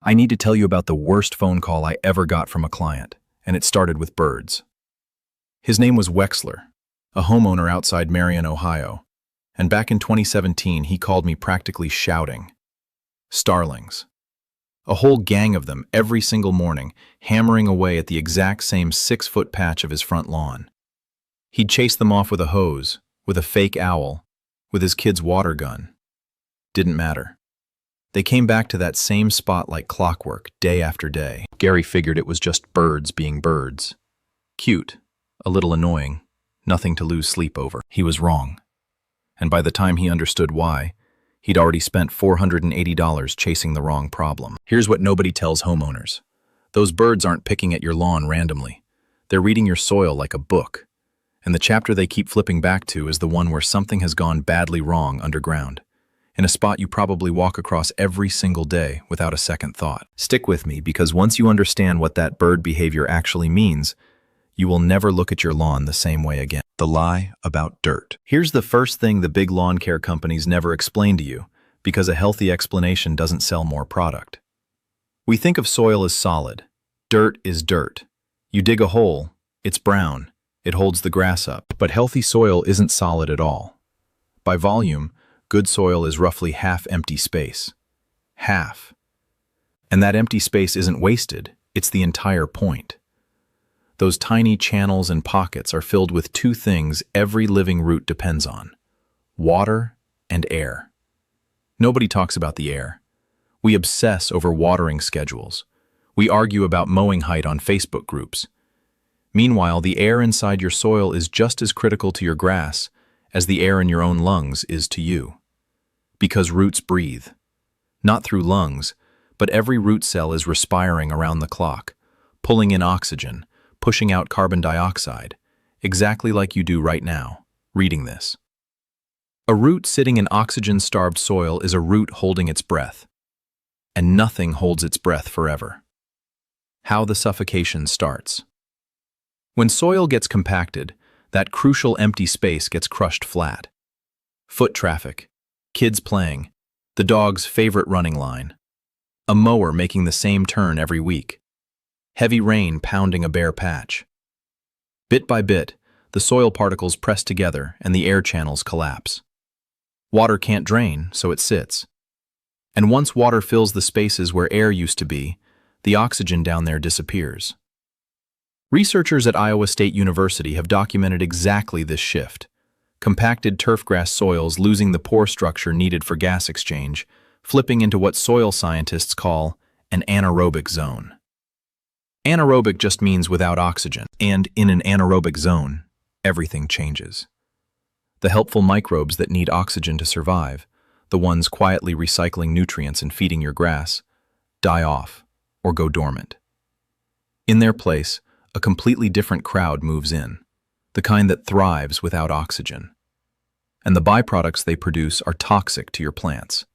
I need to tell you about the worst phone call I ever got from a client, and it started with birds. His name was Wexler, a homeowner outside Marion, Ohio, and back in 2017 he called me practically shouting. Starlings. A whole gang of them every single morning, hammering away at the exact same 6-foot patch of his front lawn. He'd chase them off with a hose, with a fake owl, with his kid's water gun. Didn't matter. They came back to that same spot like clockwork, day after day. Gary figured it was just birds being birds. Cute, a little annoying, nothing to lose sleep over. He was wrong. And by the time he understood why, he'd already spent $480 chasing the wrong problem. Here's what nobody tells homeowners. Those birds aren't picking at your lawn randomly. They're reading your soil like a book. And the chapter they keep flipping back to is the one where something has gone badly wrong underground, in a spot you probably walk across every single day without a second thought. Stick with me, because once you understand what that bird behavior actually means, you will never look at your lawn the same way again. The lie about dirt. Here's the first thing the big lawn care companies never explain to you, because a healthy explanation doesn't sell more product. We think of soil as solid. Dirt is dirt. You dig a hole, it's brown, it holds the grass up. But healthy soil isn't solid at all. By volume, good soil is roughly half empty space. Half. And that empty space isn't wasted, it's the entire point. Those tiny channels and pockets are filled with two things every living root depends on: water and air. Nobody talks about the air. We obsess over watering schedules. We argue about mowing height on Facebook groups. Meanwhile, the air inside your soil is just as critical to your grass as the air in your own lungs is to you. Because roots breathe. Not through lungs, but every root cell is respiring around the clock, pulling in oxygen, pushing out carbon dioxide, exactly like you do right now, reading this. A root sitting in oxygen-starved soil is a root holding its breath. And nothing holds its breath forever. How the suffocation starts. When soil gets compacted, that crucial empty space gets crushed flat. Foot traffic, kids playing, the dog's favorite running line, a mower making the same turn every week, heavy rain pounding a bare patch. Bit by bit, the soil particles press together and the air channels collapse. Water can't drain, so it sits. And once water fills the spaces where air used to be, the oxygen down there disappears. Researchers at Iowa State University have documented exactly this shift. Compacted turfgrass soils losing the pore structure needed for gas exchange, flipping into what soil scientists call an anaerobic zone. Anaerobic just means without oxygen, and in an anaerobic zone, everything changes. The helpful microbes that need oxygen to survive, the ones quietly recycling nutrients and feeding your grass, die off or go dormant. In their place, a completely different crowd moves in, the kind that thrives without oxygen. And the byproducts they produce are toxic to your plants.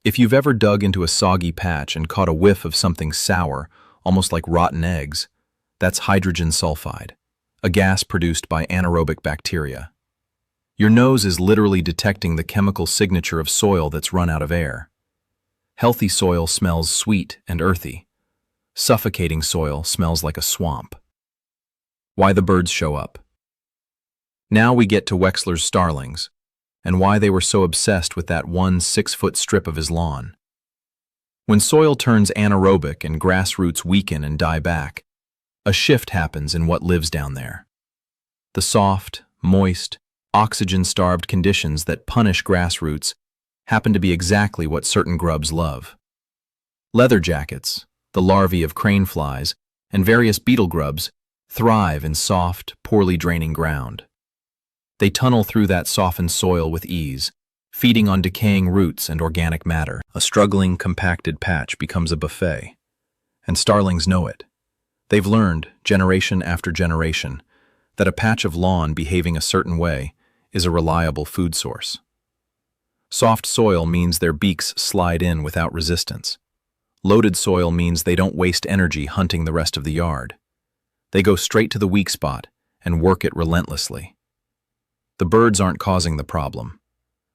If you've ever dug into a soggy patch and caught a whiff of something sour, almost like rotten eggs, that's hydrogen sulfide, a gas produced by anaerobic bacteria. Your nose is literally detecting the chemical signature of soil that's run out of air. Healthy soil smells sweet and earthy. Suffocating soil smells like a swamp. Why the birds show up. Now we get to Wexler's starlings, and why they were so obsessed with that one 6-foot strip of his lawn. When soil turns anaerobic and grass roots weaken and die back, a shift happens in what lives down there. The soft, moist, oxygen-starved conditions that punish grass roots happen to be exactly what certain grubs love. Leather jackets, the larvae of crane flies, and various beetle grubs thrive in soft, poorly draining ground. They tunnel through that softened soil with ease, feeding on decaying roots and organic matter. A struggling, compacted patch becomes a buffet, and starlings know it. They've learned, generation after generation, that a patch of lawn behaving a certain way is a reliable food source. Soft soil means their beaks slide in without resistance. Loaded soil means they don't waste energy hunting the rest of the yard. They go straight to the weak spot and work it relentlessly. The birds aren't causing the problem.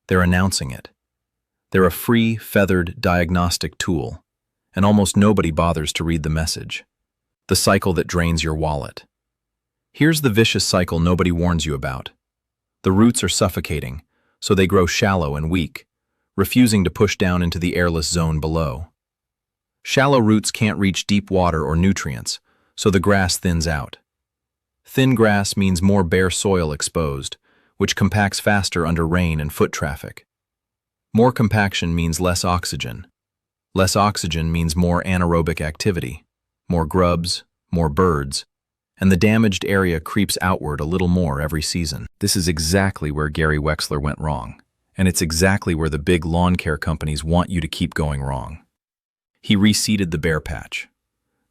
They're announcing it. They're a free, feathered diagnostic tool, and almost nobody bothers to read the message. The cycle that drains your wallet. Here's the vicious cycle nobody warns you about. The roots are suffocating, so they grow shallow and weak, refusing to push down into the airless zone below. Shallow roots can't reach deep water or nutrients, so the grass thins out. Thin grass means more bare soil exposed, which compacts faster under rain and foot traffic. More compaction means less oxygen. Less oxygen means more anaerobic activity, more grubs, more birds, and the damaged area creeps outward a little more every season. This is exactly where Gary Wexler went wrong, and it's exactly where the big lawn care companies want you to keep going wrong. He reseeded the bare patch.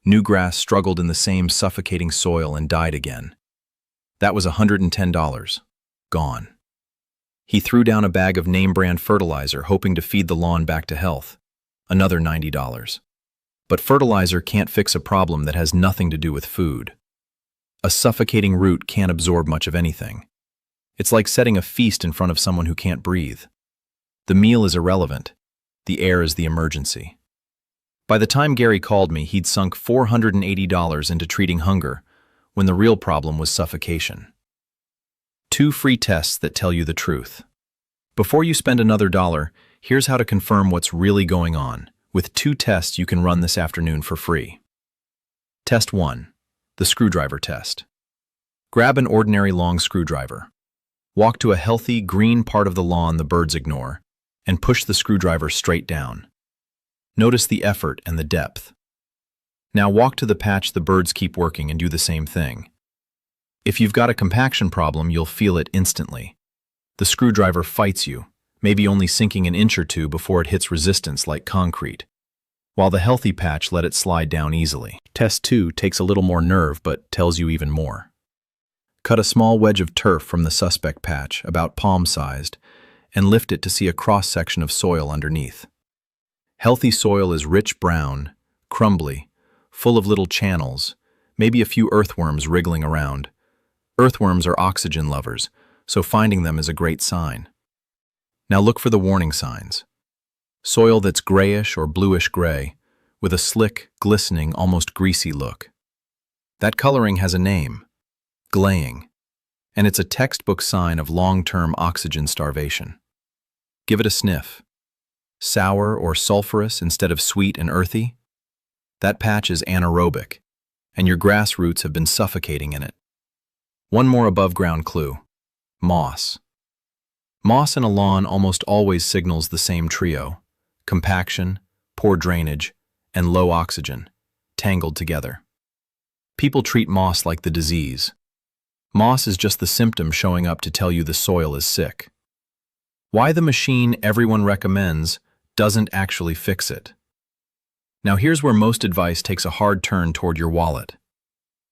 New grass struggled in the same suffocating soil and died again. That was $110. Gone. He threw down a bag of name-brand fertilizer hoping to feed the lawn back to health. Another $90. But fertilizer can't fix a problem that has nothing to do with food. A suffocating root can't absorb much of anything. It's like setting a feast in front of someone who can't breathe. The meal is irrelevant. The air is the emergency. By the time Gary called me, he'd sunk $480 into treating hunger, when the real problem was suffocation. 2 free tests that tell you the truth. Before you spend another dollar, here's how to confirm what's really going on, with 2 tests you can run this afternoon for free. Test 1. The screwdriver test. Grab an ordinary long screwdriver. Walk to a healthy, green part of the lawn the birds ignore, and push the screwdriver straight down. Notice the effort and the depth. Now walk to the patch the birds keep working and do the same thing. If you've got a compaction problem, you'll feel it instantly. The screwdriver fights you, maybe only sinking an inch or two before it hits resistance like concrete, while the healthy patch let it slide down easily. Test 2 takes a little more nerve but tells you even more. Cut a small wedge of turf from the suspect patch, about palm-sized, and lift it to see a cross-section of soil underneath. Healthy soil is rich brown, crumbly, full of little channels, maybe a few earthworms wriggling around. Earthworms are oxygen lovers, so finding them is a great sign. Now look for the warning signs. Soil that's grayish or bluish-gray, with a slick, glistening, almost greasy look. That coloring has a name, glaying, and it's a textbook sign of long-term oxygen starvation. Give it a sniff. Sour or sulfurous instead of sweet and earthy? That patch is anaerobic, and your grass roots have been suffocating in it. One more above-ground clue. Moss. Moss in a lawn almost always signals the same trio: compaction, poor drainage, and low oxygen, tangled together. People treat moss like the disease. Moss is just the symptom showing up to tell you the soil is sick. Why the machine everyone recommends doesn't actually fix it. Now here's where most advice takes a hard turn toward your wallet.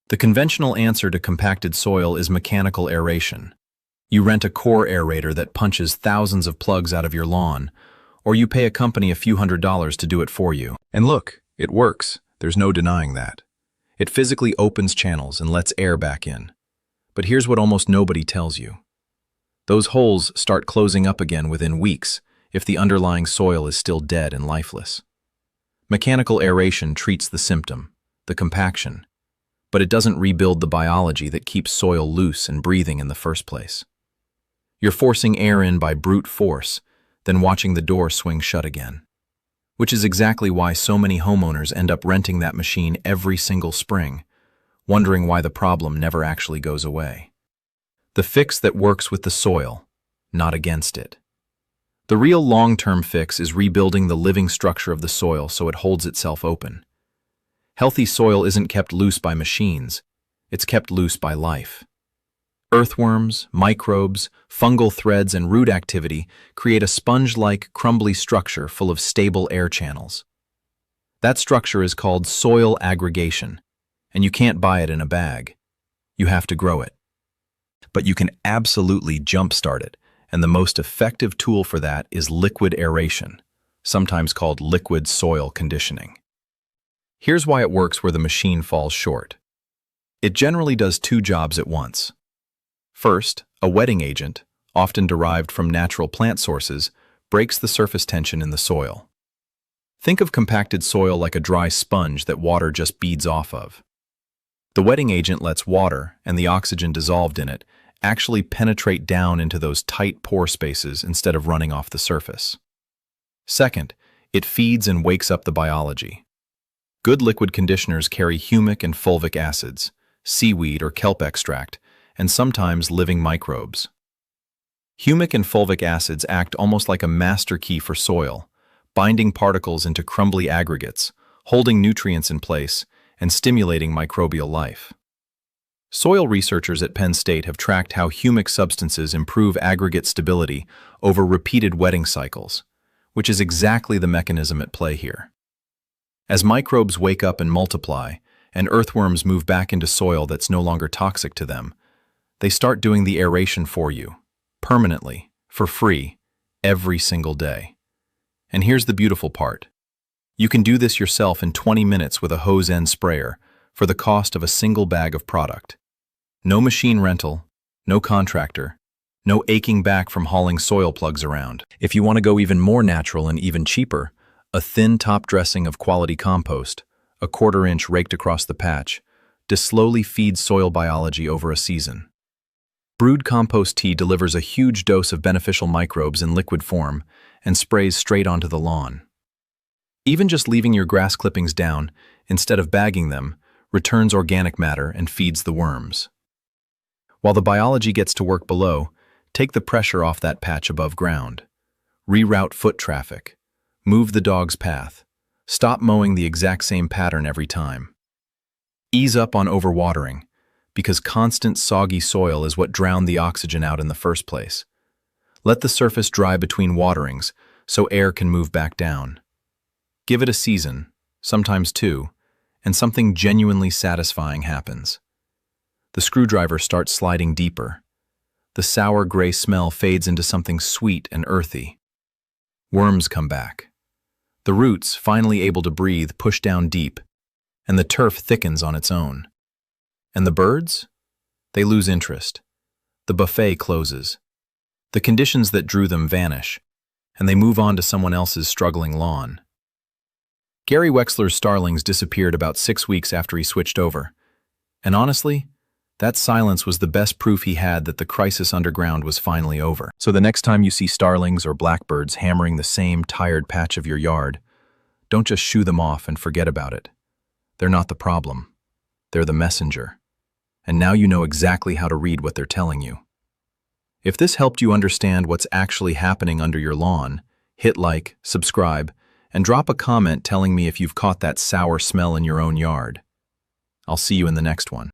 The conventional answer to compacted soil is mechanical aeration. You rent a core aerator that punches thousands of plugs out of your lawn, or you pay a company a few $100s to do it for you. And look, it works. There's no denying that. It physically opens channels and lets air back in. But here's what almost nobody tells you. Those holes start closing up again within weeks if the underlying soil is still dead and lifeless. Mechanical aeration treats the symptom, the compaction, but it doesn't rebuild the biology that keeps soil loose and breathing in the first place. You're forcing air in by brute force, then watching the door swing shut again. Which is exactly why so many homeowners end up renting that machine every single spring, wondering why the problem never actually goes away. The fix that works with the soil, not against it. The real long-term fix is rebuilding the living structure of the soil so it holds itself open. Healthy soil isn't kept loose by machines, it's kept loose by life. Earthworms, microbes, fungal threads, and root activity create a sponge-like, crumbly structure full of stable air channels. That structure is called soil aggregation, and you can't buy it in a bag. You have to grow it. But you can absolutely jumpstart it, and the most effective tool for that is liquid aeration, sometimes called liquid soil conditioning. Here's why it works where the machine falls short. It generally does 2 jobs at once. First, a wetting agent, often derived from natural plant sources, breaks the surface tension in the soil. Think of compacted soil like a dry sponge that water just beads off of. The wetting agent lets water, and the oxygen dissolved in it, actually penetrate down into those tight pore spaces instead of running off the surface. Second, it feeds and wakes up the biology. Good liquid conditioners carry humic and fulvic acids, seaweed or kelp extract, and sometimes living microbes. Humic and fulvic acids act almost like a master key for soil, binding particles into crumbly aggregates, holding nutrients in place, and stimulating microbial life. Soil researchers at Penn State have tracked how humic substances improve aggregate stability over repeated wetting cycles, which is exactly the mechanism at play here. As microbes wake up and multiply, and earthworms move back into soil that's no longer toxic to them, they start doing the aeration for you, permanently, for free, every single day. And here's the beautiful part. You can do this yourself in 20 minutes with a hose-end sprayer for the cost of a single bag of product. No machine rental, no contractor, no aching back from hauling soil plugs around. If you want to go even more natural and even cheaper, a thin top dressing of quality compost, a 1/4 inch raked across the patch, to slowly feed soil biology over a season. Brewed compost tea delivers a huge dose of beneficial microbes in liquid form and sprays straight onto the lawn. Even just leaving your grass clippings down, instead of bagging them, returns organic matter and feeds the worms. While the biology gets to work below, take the pressure off that patch above ground. Reroute foot traffic. Move the dog's path. Stop mowing the exact same pattern every time. Ease up on overwatering, because constant soggy soil is what drowned the oxygen out in the first place. Let the surface dry between waterings so air can move back down. Give it a season, sometimes 2, and something genuinely satisfying happens. The screwdriver starts sliding deeper. The sour gray smell fades into something sweet and earthy. Worms come back. The roots, finally able to breathe, push down deep, and the turf thickens on its own. And the birds? They lose interest. The buffet closes. The conditions that drew them vanish, and they move on to someone else's struggling lawn. Gary Wexler's starlings disappeared about 6 weeks after he switched over, and honestly, that silence was the best proof he had that the crisis underground was finally over. So the next time you see starlings or blackbirds hammering the same tired patch of your yard, don't just shoo them off and forget about it. They're not the problem. They're the messenger. And now you know exactly how to read what they're telling you. If this helped you understand what's actually happening under your lawn, hit like, subscribe, and drop a comment telling me if you've caught that sour smell in your own yard. I'll see you in the next one.